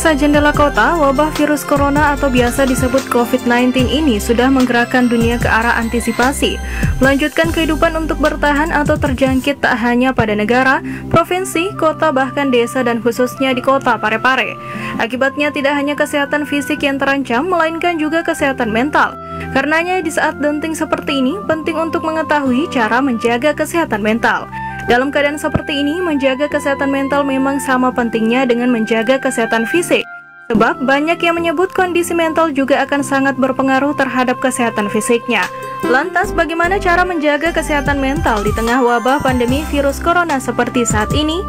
Pemirsa Jendela Kota, wabah virus corona atau biasa disebut COVID-19 ini sudah menggerakkan dunia ke arah antisipasi, melanjutkan kehidupan untuk bertahan atau terjangkit tak hanya pada negara, provinsi, kota, bahkan desa dan khususnya di kota Parepare. Akibatnya tidak hanya kesehatan fisik yang terancam, melainkan juga kesehatan mental. Karenanya di saat genting seperti ini, penting untuk mengetahui cara menjaga kesehatan mental. Dalam keadaan seperti ini, menjaga kesehatan mental memang sama pentingnya dengan menjaga kesehatan fisik. Sebab banyak yang menyebut kondisi mental juga akan sangat berpengaruh terhadap kesehatan fisiknya. Lantas, bagaimana cara menjaga kesehatan mental di tengah wabah pandemi virus corona seperti saat ini?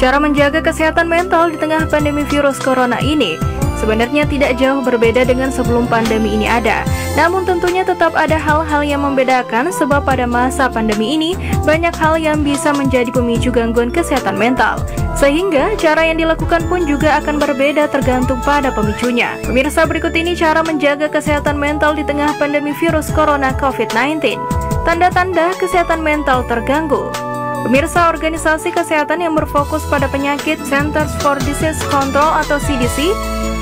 Cara menjaga kesehatan mental di tengah pandemi virus corona ini sebenarnya tidak jauh berbeda dengan sebelum pandemi ini ada. Namun tentunya tetap ada hal-hal yang membedakan sebab pada masa pandemi ini banyak hal yang bisa menjadi pemicu gangguan kesehatan mental. Sehingga cara yang dilakukan pun juga akan berbeda tergantung pada pemicunya. Pemirsa, berikut ini cara menjaga kesehatan mental di tengah pandemi virus corona COVID-19. Tanda-tanda kesehatan mental terganggu. Pemirsa, organisasi kesehatan yang berfokus pada penyakit Centers for Disease Control atau CDC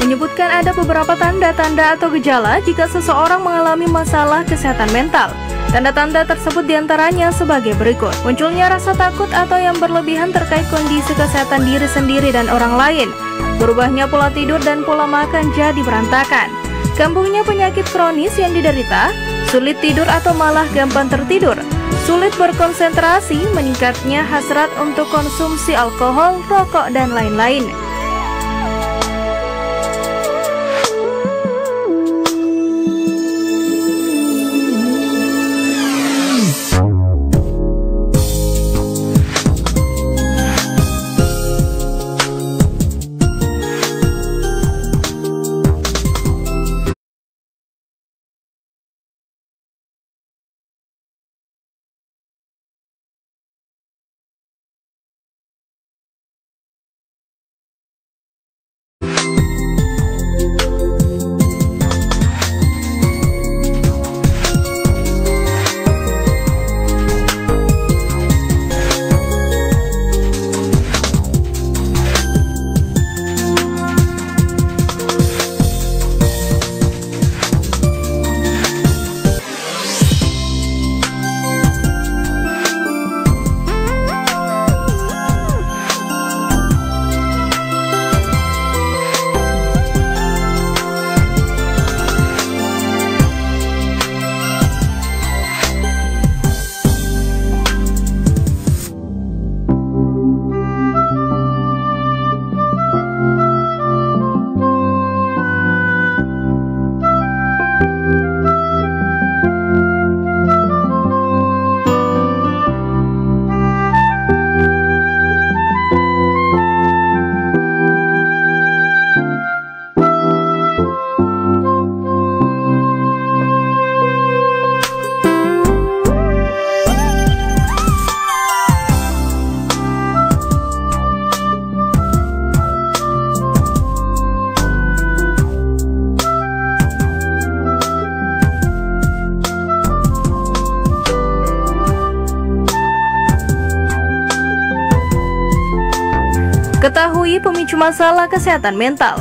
menyebutkan ada beberapa tanda-tanda atau gejala jika seseorang mengalami masalah kesehatan mental. Tanda-tanda tersebut diantaranya sebagai berikut: munculnya rasa takut atau yang berlebihan terkait kondisi kesehatan diri sendiri dan orang lain, berubahnya pola tidur dan pola makan jadi berantakan, kambuhnya penyakit kronis yang diderita, sulit tidur atau malah gampang tertidur, sulit berkonsentrasi, meningkatnya hasrat untuk konsumsi alkohol, rokok, dan lain-lain. mengetahui pemicu masalah kesehatan mental.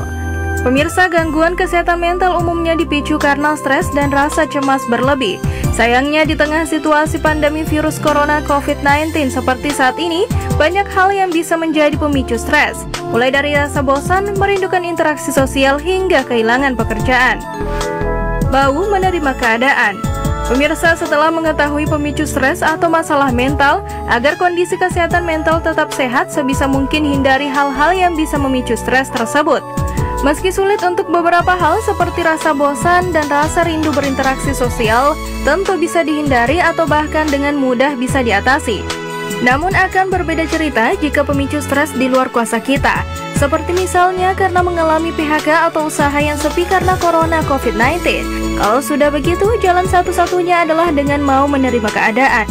Pemirsa, gangguan kesehatan mental umumnya dipicu karena stres dan rasa cemas berlebih. Sayangnya di tengah situasi pandemi virus corona COVID-19 seperti saat ini, banyak hal yang bisa menjadi pemicu stres. Mulai dari rasa bosan, merindukan interaksi sosial, hingga kehilangan pekerjaan. Bau menerima keadaan. Pemirsa, setelah mengetahui pemicu stres atau masalah mental, agar kondisi kesehatan mental tetap sehat, sebisa mungkin hindari hal-hal yang bisa memicu stres tersebut. Meski sulit untuk beberapa hal seperti rasa bosan dan rasa rindu berinteraksi sosial, tentu bisa dihindari atau bahkan dengan mudah bisa diatasi. Namun akan berbeda cerita jika pemicu stres di luar kuasa kita, seperti misalnya karena mengalami PHK atau usaha yang sepi karena corona COVID-19. Kalau sudah begitu, jalan satu-satunya adalah dengan mau menerima keadaan.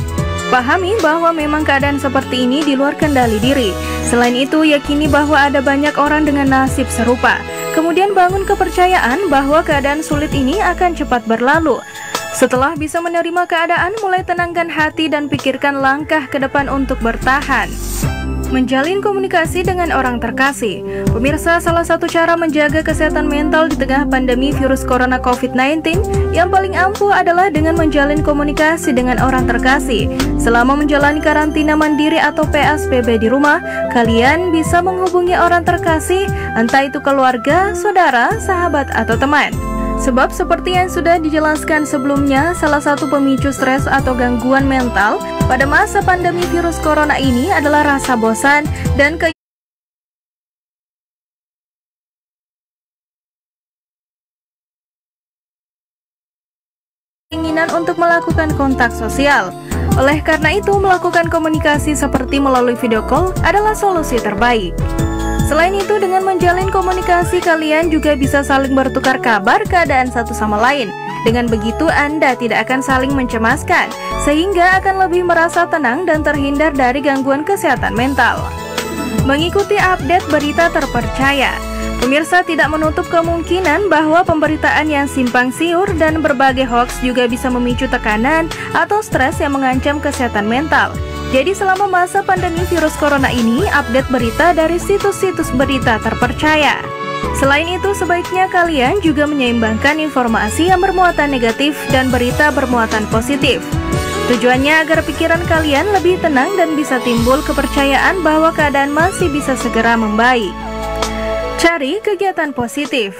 Pahami bahwa memang keadaan seperti ini di luar kendali diri. Selain itu, yakini bahwa ada banyak orang dengan nasib serupa. Kemudian bangun kepercayaan bahwa keadaan sulit ini akan cepat berlalu. Setelah bisa menerima keadaan, mulai tenangkan hati dan pikirkan langkah ke depan untuk bertahan. Menjalin komunikasi dengan orang terkasih. Pemirsa, salah satu cara menjaga kesehatan mental di tengah pandemi virus corona COVID-19 yang paling ampuh adalah dengan menjalin komunikasi dengan orang terkasih. Selama menjalani karantina mandiri atau PSBB di rumah, kalian bisa menghubungi orang terkasih, entah itu keluarga, saudara, sahabat, atau teman. Sebab seperti yang sudah dijelaskan sebelumnya, salah satu pemicu stres atau gangguan mental pada masa pandemi virus corona ini adalah rasa bosan dan keinginan untuk melakukan kontak sosial. Oleh karena itu, melakukan komunikasi seperti melalui video call adalah solusi terbaik. Selain itu, dengan menjalin komunikasi, kalian juga bisa saling bertukar kabar keadaan satu sama lain. Dengan begitu, Anda tidak akan saling mencemaskan, sehingga akan lebih merasa tenang dan terhindar dari gangguan kesehatan mental. Mengikuti update berita terpercaya. Pemirsa, tidak menutup kemungkinan bahwa pemberitaan yang simpang siur dan berbagai hoaks juga bisa memicu tekanan atau stres yang mengancam kesehatan mental. Jadi selama masa pandemi virus corona ini, update berita dari situs-situs berita terpercaya. Selain itu, sebaiknya kalian juga menyeimbangkan informasi yang bermuatan negatif dan berita bermuatan positif. Tujuannya agar pikiran kalian lebih tenang dan bisa timbul kepercayaan bahwa keadaan masih bisa segera membaik. Cari kegiatan positif.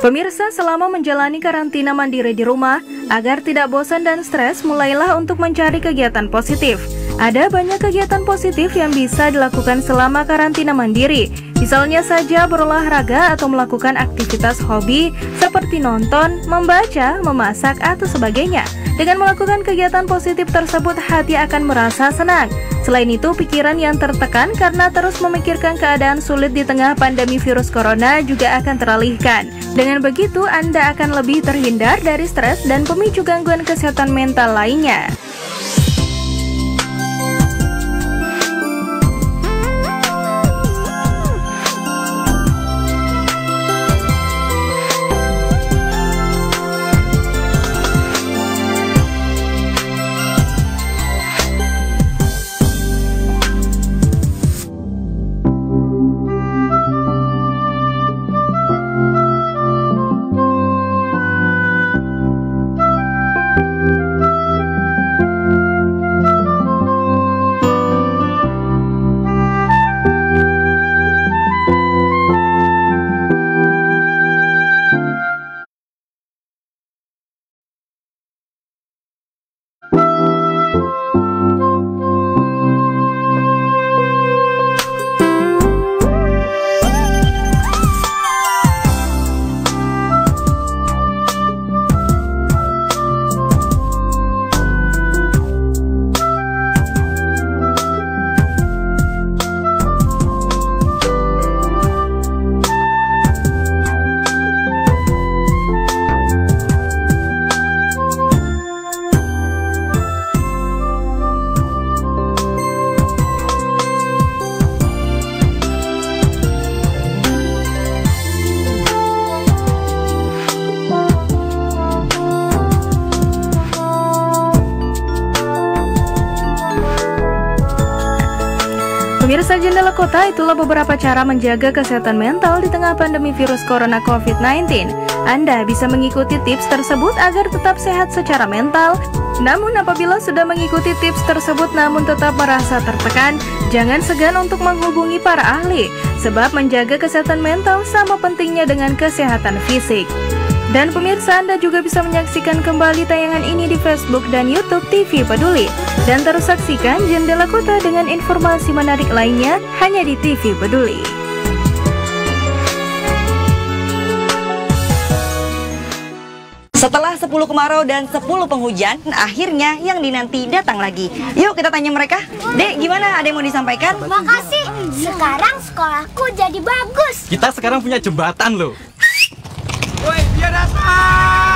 Pemirsa, selama menjalani karantina mandiri di rumah, agar tidak bosan dan stres, mulailah untuk mencari kegiatan positif. Ada banyak kegiatan positif yang bisa dilakukan selama karantina mandiri. Misalnya saja berolahraga atau melakukan aktivitas hobi seperti nonton, membaca, memasak, atau sebagainya. Dengan melakukan kegiatan positif tersebut, hati akan merasa senang. Selain itu, pikiran yang tertekan karena terus memikirkan keadaan sulit di tengah pandemi virus corona juga akan teralihkan. Dengan begitu, Anda akan lebih terhindar dari stres dan pemicu gangguan kesehatan mental lainnya. Pemirsa Jendela Kota, itulah beberapa cara menjaga kesehatan mental di tengah pandemi virus corona COVID-19. Anda bisa mengikuti tips tersebut agar tetap sehat secara mental. Namun apabila sudah mengikuti tips tersebut namun tetap merasa tertekan, jangan segan untuk menghubungi para ahli, sebab menjaga kesehatan mental sama pentingnya dengan kesehatan fisik. Dan pemirsa, Anda juga bisa menyaksikan kembali tayangan ini di Facebook dan YouTube TV Peduli. Dan terus saksikan Jendela Kota dengan informasi menarik lainnya hanya di TV Peduli. Setelah 10 kemarau dan 10 penghujan, akhirnya yang dinanti datang lagi. Yuk kita tanya mereka. Dek, gimana? Ada yang mau disampaikan? Makasih, sekarang sekolahku jadi bagus. Kita sekarang punya jembatan loh. Woi, dia datang!